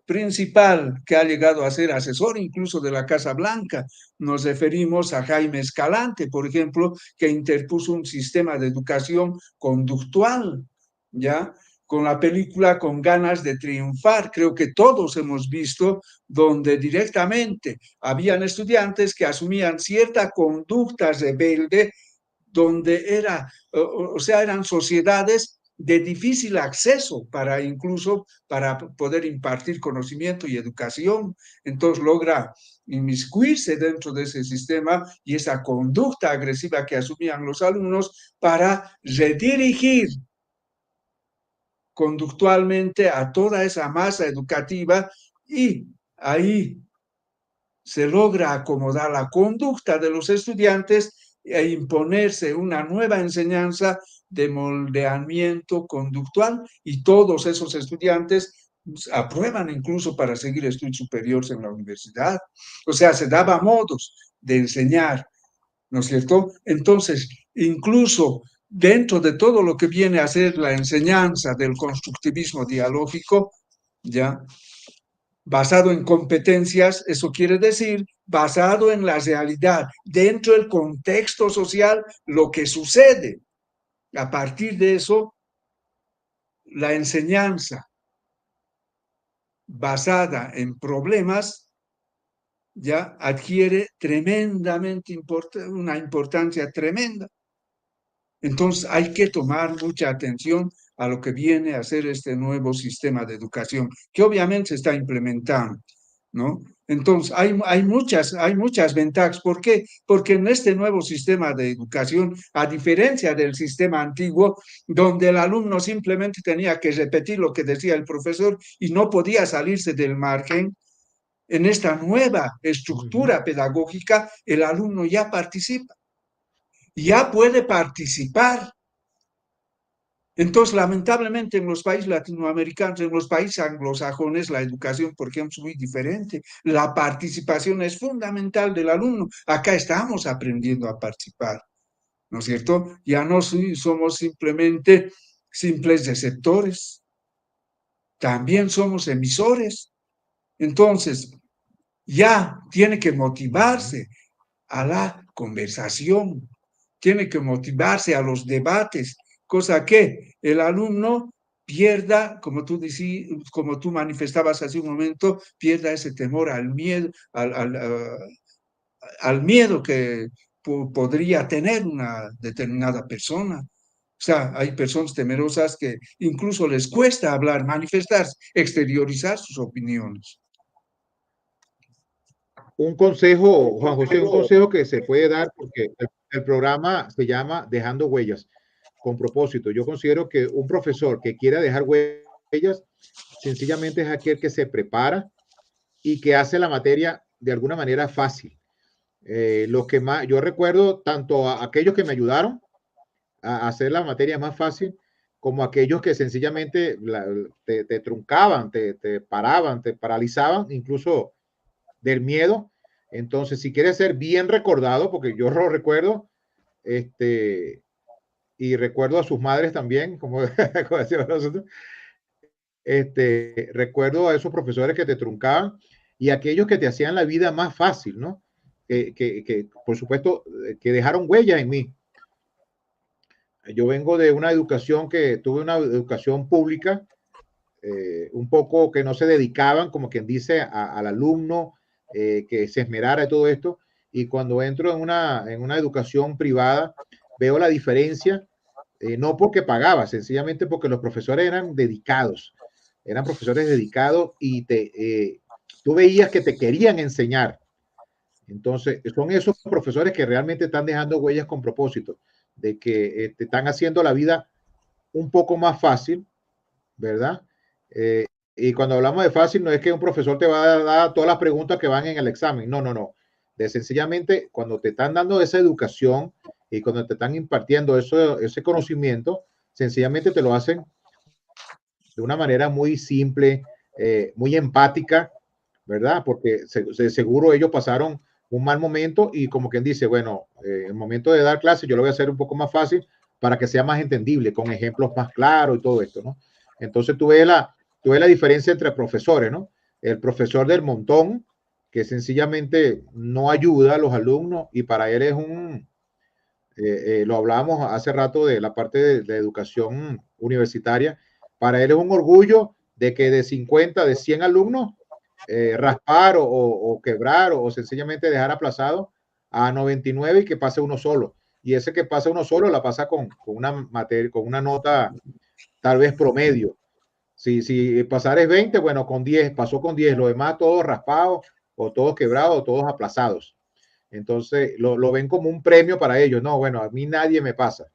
principal que ha llegado a ser asesor incluso de la Casa Blanca. Nos referimos a Jaime Escalante, por ejemplo, que interpuso un sistema de educación conductual, ¿ya? Con la película Con ganas de triunfar. Creo que todos hemos visto donde directamente habían estudiantes que asumían cierta conducta rebelde, donde o sea, eran sociedades de difícil acceso para incluso para poder impartir conocimiento y educación. Entonces logra inmiscuirse dentro de ese sistema y esa conducta agresiva que asumían los alumnos para redirigir conductualmente a toda esa masa educativa y ahí se logra acomodar la conducta de los estudiantes e imponerse una nueva enseñanza de moldeamiento conductual y todos esos estudiantes aprueban incluso para seguir estudios superiores en la universidad. O sea, se daba modos de enseñar, ¿no es cierto? Entonces, incluso dentro de todo lo que viene a ser la enseñanza del constructivismo dialógico, ¿ya? Basado en competencias, eso quiere decir basado en la realidad, dentro del contexto social, lo que sucede. A partir de eso, la enseñanza basada en problemas ya adquiere una importancia tremenda. Entonces hay que tomar mucha atención a lo que viene a ser este nuevo sistema de educación, que obviamente se está implementando, ¿no? Entonces hay muchas ventajas. ¿Por qué? Porque en este nuevo sistema de educación, a diferencia del sistema antiguo, donde el alumno simplemente tenía que repetir lo que decía el profesor y no podía salirse del margen, en esta nueva Ujú. estructura pedagógica, el alumno ya participa, ya puede participar. Entonces, lamentablemente, en los países latinoamericanos, en los países anglosajones, la educación, por ejemplo, es muy diferente. La participación es fundamental del alumno. Acá estamos aprendiendo a participar, ¿no es cierto? Ya no somos simplemente simples receptores, también somos emisores. Entonces, ya tiene que Ujú. motivarse a la conversación, tiene que motivarse a los debates, cosa que el alumno pierda, como tú manifestabas hace un momento, pierda ese temor al miedo, al miedo que podría tener una determinada persona. O sea, hay personas temerosas que incluso les cuesta hablar, manifestarse, exteriorizar sus opiniones. Un consejo, Juan José, un consejo que se puede dar porque el programa se llama Dejando Huellas con propósito. Yo considero que un profesor que quiera dejar huellas sencillamente es aquel que se prepara y que hace la materia de alguna manera fácil. Lo que más, yo recuerdo tanto a aquellos que me ayudaron a hacer la materia más fácil, como aquellos que sencillamente te truncaban, te paraban, te paralizaban, incluso del miedo. Entonces, si quieres ser bien recordado, porque yo lo recuerdo, este, y recuerdo a sus madres también, como, como decíamos nosotros, recuerdo a esos profesores que te truncaban y aquellos que te hacían la vida más fácil, ¿no? Que por supuesto, que dejaron huella en mí. Yo vengo de una educación que tuve una educación pública, un poco que no se dedicaban, como quien dice, al alumno, que se esmerara y todo esto. Y cuando entro en una educación privada, veo la diferencia, no porque pagaba, sencillamente porque los profesores eran profesores dedicados y tú veías que te querían enseñar. Entonces, son esos profesores que realmente están dejando huellas con propósito, de que te están haciendo la vida un poco más fácil, ¿verdad? Y cuando hablamos de fácil, no es que un profesor te va a dar todas las preguntas que van en el examen, no, no, no. De sencillamente, cuando te están dando esa educación y cuando te están impartiendo ese conocimiento, sencillamente te lo hacen de una manera muy simple, muy empática, ¿verdad? Porque seguro ellos pasaron un mal momento y como quien dice, bueno, el momento de dar clase yo lo voy a hacer un poco más fácil para que sea más entendible, con ejemplos más claros y todo esto, ¿no? Entonces tú ves la diferencia entre profesores, ¿no? El profesor del montón, que sencillamente no ayuda a los alumnos y para él es lo hablábamos hace rato de la parte de educación universitaria, para él es un orgullo de que de 50, de 100 alumnos, raspar o quebrar o sencillamente dejar aplazado a 99 y que pase uno solo. Y ese que pasa uno solo la pasa con una materia, con una nota tal vez promedio. Si pasar es 20, bueno, con 10, pasó con 10, los demás todos raspados o todos quebrados o todos aplazados. Entonces lo ven como un premio para ellos. No, bueno, a mí nadie me pasa.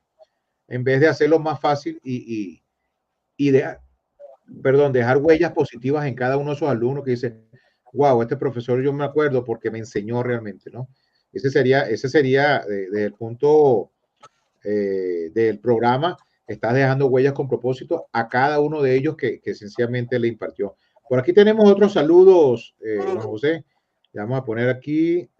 En vez de hacerlo más fácil y dejar huellas positivas en cada uno de esos alumnos que dicen, wow, este profesor yo me acuerdo porque me enseñó realmente, ¿no? Ese sería desde el punto del programa, estás dejando huellas con propósito a cada uno de ellos que sencillamente le impartió. Por aquí tenemos otros saludos, Juan José. Le vamos a poner aquí,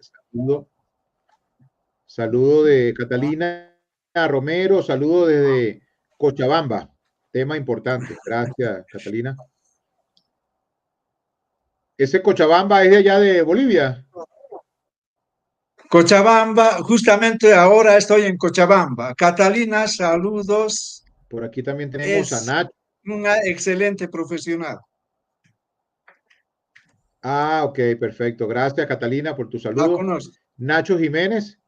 saludo de Catalina Romero, saludo desde Cochabamba, tema importante. Gracias, Catalina. ¿Ese Cochabamba es de allá de Bolivia? Cochabamba, justamente ahora estoy en Cochabamba. Catalina, saludos. Por aquí también tenemos a Es Nacho. una excelente profesional. Ah, ok, perfecto. Gracias, Catalina, por tu La saludo. conozco. Nacho Jiménez.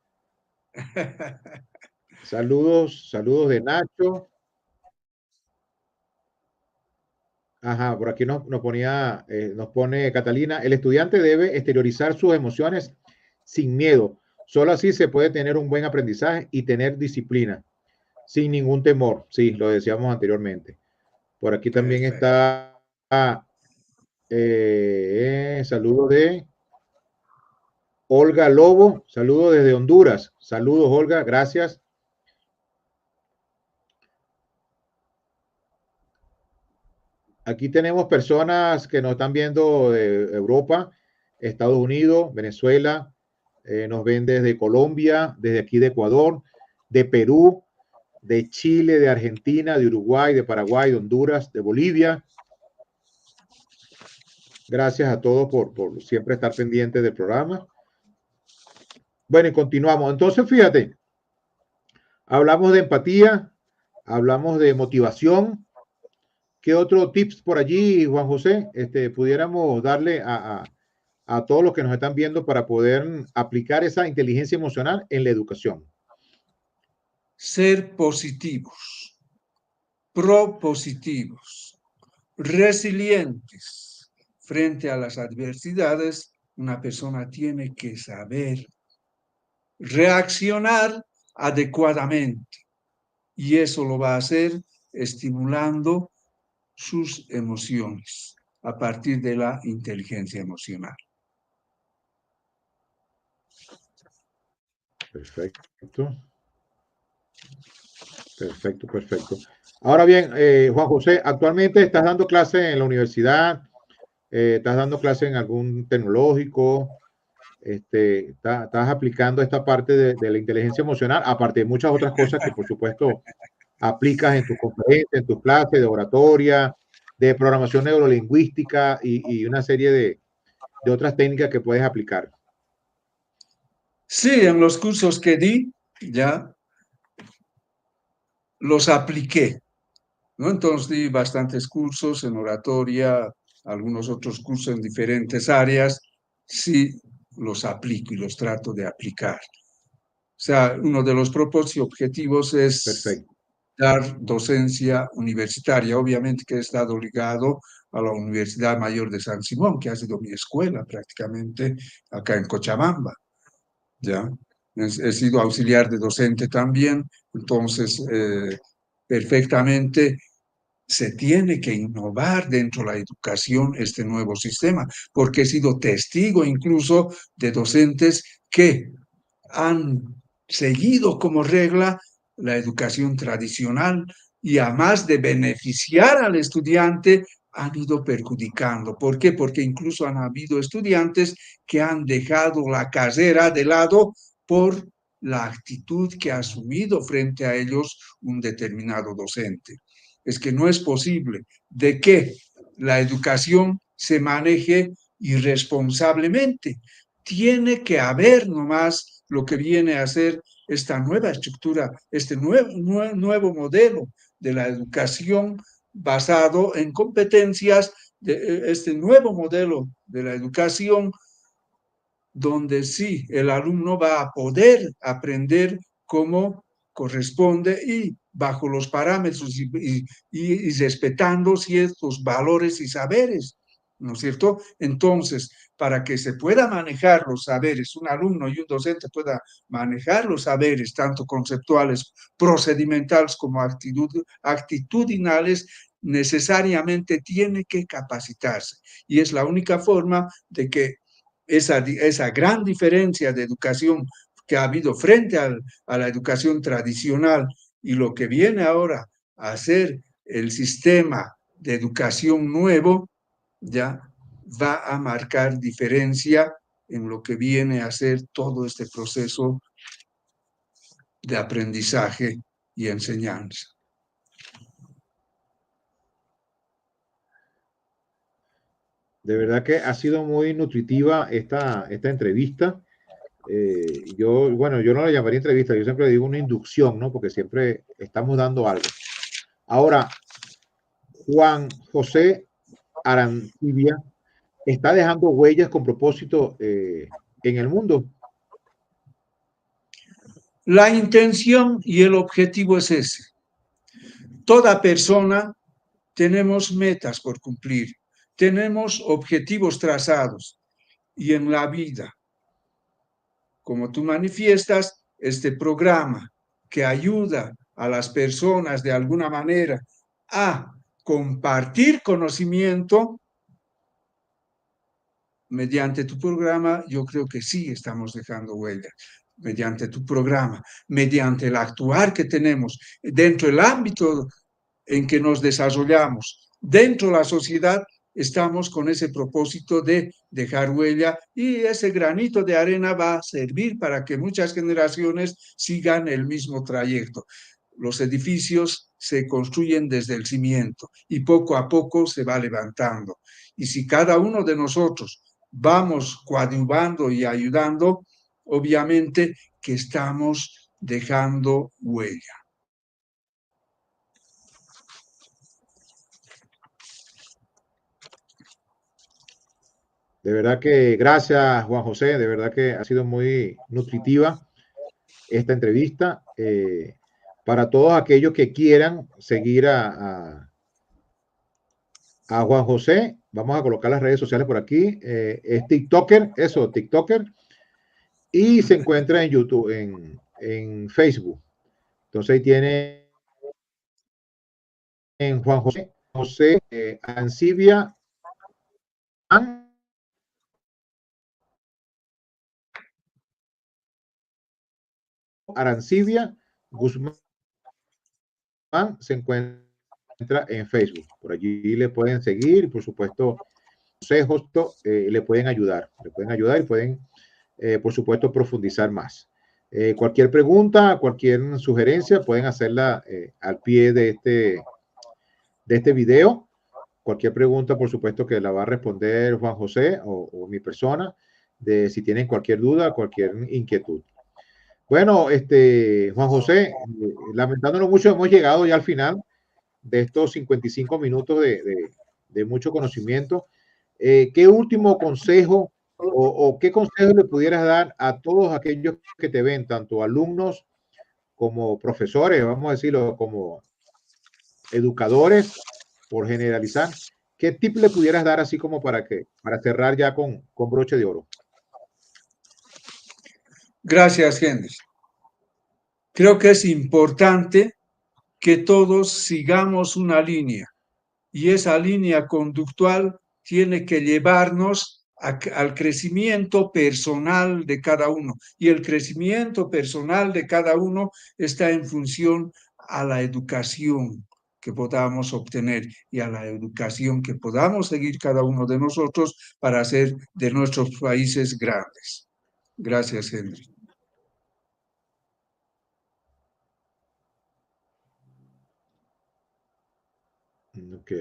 Saludos, saludos de Nacho. Ajá, por aquí nos pone Catalina, el estudiante debe exteriorizar sus emociones sin miedo. Solo así se puede tener un buen aprendizaje y tener disciplina, sin ningún temor. Sí, lo decíamos anteriormente. Por aquí también Perfecto. está saludos de Olga Lobo, saludos desde Honduras. Saludos, Olga, gracias. Aquí tenemos personas que nos están viendo de Europa, Estados Unidos, Venezuela, nos ven desde Colombia, desde aquí de Ecuador, de Perú, de Chile, de Argentina, de Uruguay, de Paraguay, de Honduras, de Bolivia. Gracias a todos por siempre estar pendientes del programa. Bueno, y continuamos. Entonces, fíjate, hablamos de empatía, hablamos de motivación. ¿Qué otro tips por allí, Juan José, pudiéramos darle a todos los que nos están viendo para poder aplicar esa inteligencia emocional en la educación? Ser positivos, propositivos, resilientes. Frente a las adversidades, una persona tiene que saber reaccionar adecuadamente y eso lo va a hacer estimulando sus emociones a partir de la inteligencia emocional. Perfecto. Perfecto, perfecto. Ahora bien, Juan José, actualmente estás dando clases en la universidad, estás dando clases en algún tecnológico, estás aplicando esta parte de la inteligencia emocional, aparte de muchas otras cosas que por supuesto aplicas en tus conferencias, en tus clases de oratoria, de programación neurolingüística y una serie de otras técnicas que puedes aplicar. Sí, en los cursos que di ya los apliqué, ¿no? Entonces di bastantes cursos en oratoria, algunos otros cursos en diferentes áreas, sí los aplico y los trato de aplicar. O sea, uno de los propósitos y objetivos es Perfecto. dar docencia universitaria. Obviamente que he estado ligado a la Universidad Mayor de San Simón, que ha sido mi escuela prácticamente acá en Cochabamba, ¿ya? He sido auxiliar de docente también, entonces perfectamente se tiene que innovar dentro de la educación este nuevo sistema, porque he sido testigo incluso de docentes que han seguido como regla la educación tradicional y además de beneficiar al estudiante, han ido perjudicando. ¿Por qué? Porque incluso han habido estudiantes que han dejado la carrera de lado por la actitud que ha asumido frente a ellos un determinado docente. Es que no es posible de que la educación se maneje irresponsablemente. Tiene que haber nomás lo que viene a ser esta nueva estructura, este nuevo modelo de la educación basado en competencias, de este nuevo modelo de la educación donde sí el alumno va a poder aprender como corresponde y bajo los parámetros y respetando ciertos valores y saberes, ¿no es cierto? Entonces, para que se pueda manejar los saberes, un alumno y un docente pueda manejar los saberes, tanto conceptuales, procedimentales como actitudinales, necesariamente tiene que capacitarse. Y es la única forma de que esa gran diferencia de educación que ha habido frente a la educación tradicional y lo que viene ahora a ser el sistema de educación nuevo, ya va a marcar diferencia en lo que viene a ser todo este proceso de aprendizaje y enseñanza. De verdad que ha sido muy nutritiva esta entrevista. Bueno, yo no la llamaría entrevista, yo siempre le digo una inducción, ¿no? Porque siempre estamos dando algo. Ahora, Juan José Arancibia está dejando huellas con propósito en el mundo. La intención y el objetivo es ese. Toda persona tenemos metas por cumplir, tenemos objetivos trazados y en la vida, como tú manifiestas, este programa que ayuda a las personas de alguna manera a compartir conocimiento, mediante tu programa, yo creo que sí estamos dejando huellas. Mediante tu programa, mediante el actuar que tenemos dentro del ámbito en que nos desarrollamos, dentro de la sociedad, estamos con ese propósito de dejar huella y ese granito de arena va a servir para que muchas generaciones sigan el mismo trayecto. Los edificios se construyen desde el cimiento y poco a poco se va levantando. Y si cada uno de nosotros vamos coadyuvando y ayudando, obviamente que estamos dejando huella. De verdad que gracias, Juan José, de verdad que ha sido muy nutritiva esta entrevista. Para todos aquellos que quieran seguir a Juan José, vamos a colocar las redes sociales por aquí. Es TikToker, eso, TikToker, y se encuentra en YouTube, en Facebook. Entonces ahí tiene en Juan José Ancibia Arancibia Guzmán se encuentra en Facebook. Por allí le pueden seguir, por supuesto, consejos, le pueden ayudar y pueden, por supuesto, profundizar más. Cualquier pregunta, cualquier sugerencia, pueden hacerla al pie de este video. Cualquier pregunta, por supuesto, que la va a responder Juan José o mi persona, de si tienen cualquier duda, cualquier inquietud. Bueno, Juan José, lamentándolo mucho, hemos llegado ya al final de estos 55 minutos de mucho conocimiento. ¿Qué último consejo o qué consejo le pudieras dar a todos aquellos que te ven, tanto alumnos como profesores, vamos a decirlo, como educadores, por generalizar? ¿Qué tip le pudieras dar así como para cerrar ya con broche de oro? Gracias, Henry. Creo que es importante que todos sigamos una línea y esa línea conductual tiene que llevarnos al crecimiento personal de cada uno y el crecimiento personal de cada uno está en función a la educación, que podamos obtener y a la educación que podamos seguir cada uno de nosotros para hacer de nuestros países grandes. Gracias, Henry. Ok.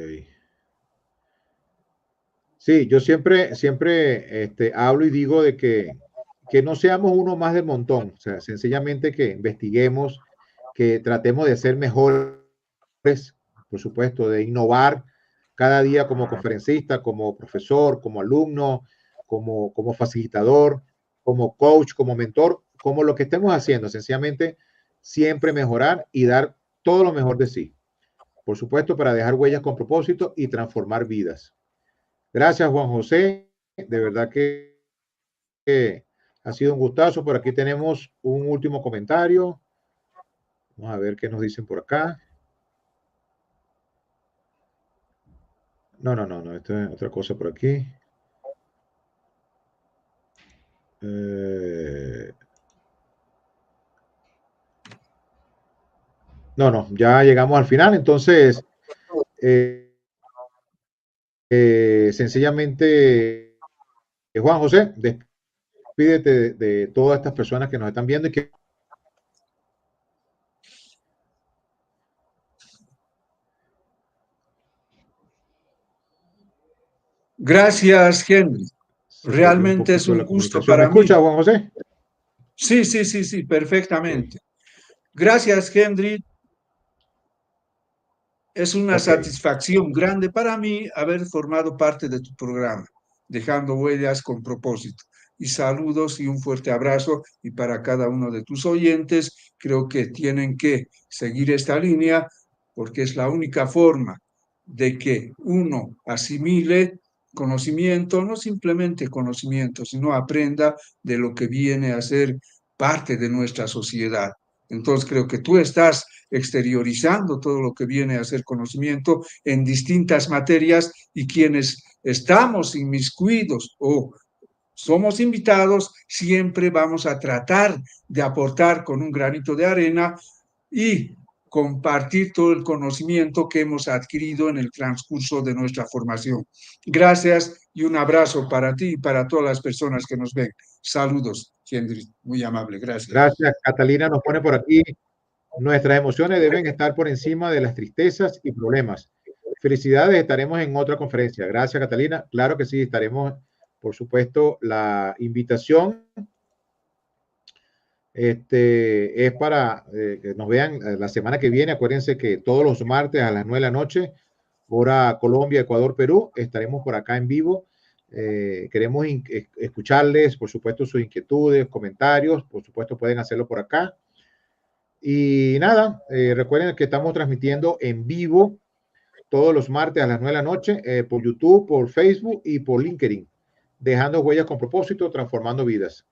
Sí, yo siempre hablo y digo de que no seamos uno más del montón, o sea, sencillamente que investiguemos, que tratemos de ser mejores, por supuesto, de innovar cada día como conferencista, como profesor, como alumno, como facilitador, como coach, como mentor, como lo que estemos haciendo, sencillamente siempre mejorar y dar todo lo mejor de sí. Por supuesto, para dejar huellas con propósito y transformar vidas. Gracias, Juan José. De verdad que ha sido un gustazo. Por aquí tenemos un último comentario. Vamos a ver qué nos dicen por acá. No. Esto es otra cosa por aquí. No, ya llegamos al final. Entonces, sencillamente, Juan José, despídete de todas estas personas que nos están viendo y que Gracias, Henry. se perdió un Realmente es poquito un la gusto comunicación. ¿Me para mí. escucha, Juan José? Sí, Okay. perfectamente. Gracias, Henry. Es una Ok. satisfacción grande para mí haber formado parte de tu programa, dejando huellas con propósito. Y saludos y un fuerte abrazo. Y para cada uno de tus oyentes, creo que tienen que seguir esta línea porque es la única forma de que uno asimile conocimiento, no simplemente conocimiento, sino aprenda de lo que viene a ser parte de nuestra sociedad. Entonces creo que tú estás exteriorizando todo lo que viene a ser conocimiento en distintas materias y quienes estamos inmiscuidos o somos invitados, siempre vamos a tratar de aportar con un granito de arena y compartir todo el conocimiento que hemos adquirido en el transcurso de nuestra formación. Gracias y un abrazo para ti y para todas las personas que nos ven. Saludos, Henry, muy amable, gracias. Gracias, Catalina nos pone por aquí. Nuestras emociones deben estar por encima de las tristezas y problemas. Felicidades, estaremos en otra conferencia. Gracias, Catalina. Claro que sí, estaremos, por supuesto, la invitación es para que nos vean la semana que viene. Acuérdense que todos los martes a las 9 de la noche, hora Colombia, Ecuador, Perú, estaremos por acá en vivo. Queremos escucharles, por supuesto, sus inquietudes, comentarios. Por supuesto, pueden hacerlo por acá. Y nada, recuerden que estamos transmitiendo en vivo todos los martes a las 9 de la noche por YouTube, por Facebook y por LinkedIn, dejando huellas con propósito, transformando vidas.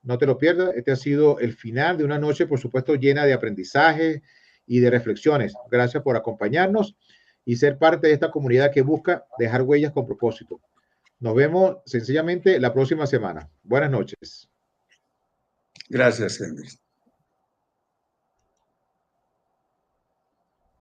No te lo pierdas, este ha sido el final de una noche, por supuesto, llena de aprendizaje y de reflexiones. Gracias por acompañarnos y ser parte de esta comunidad que busca dejar huellas con propósito. Nos vemos sencillamente la próxima semana. Buenas noches. Gracias, Henry.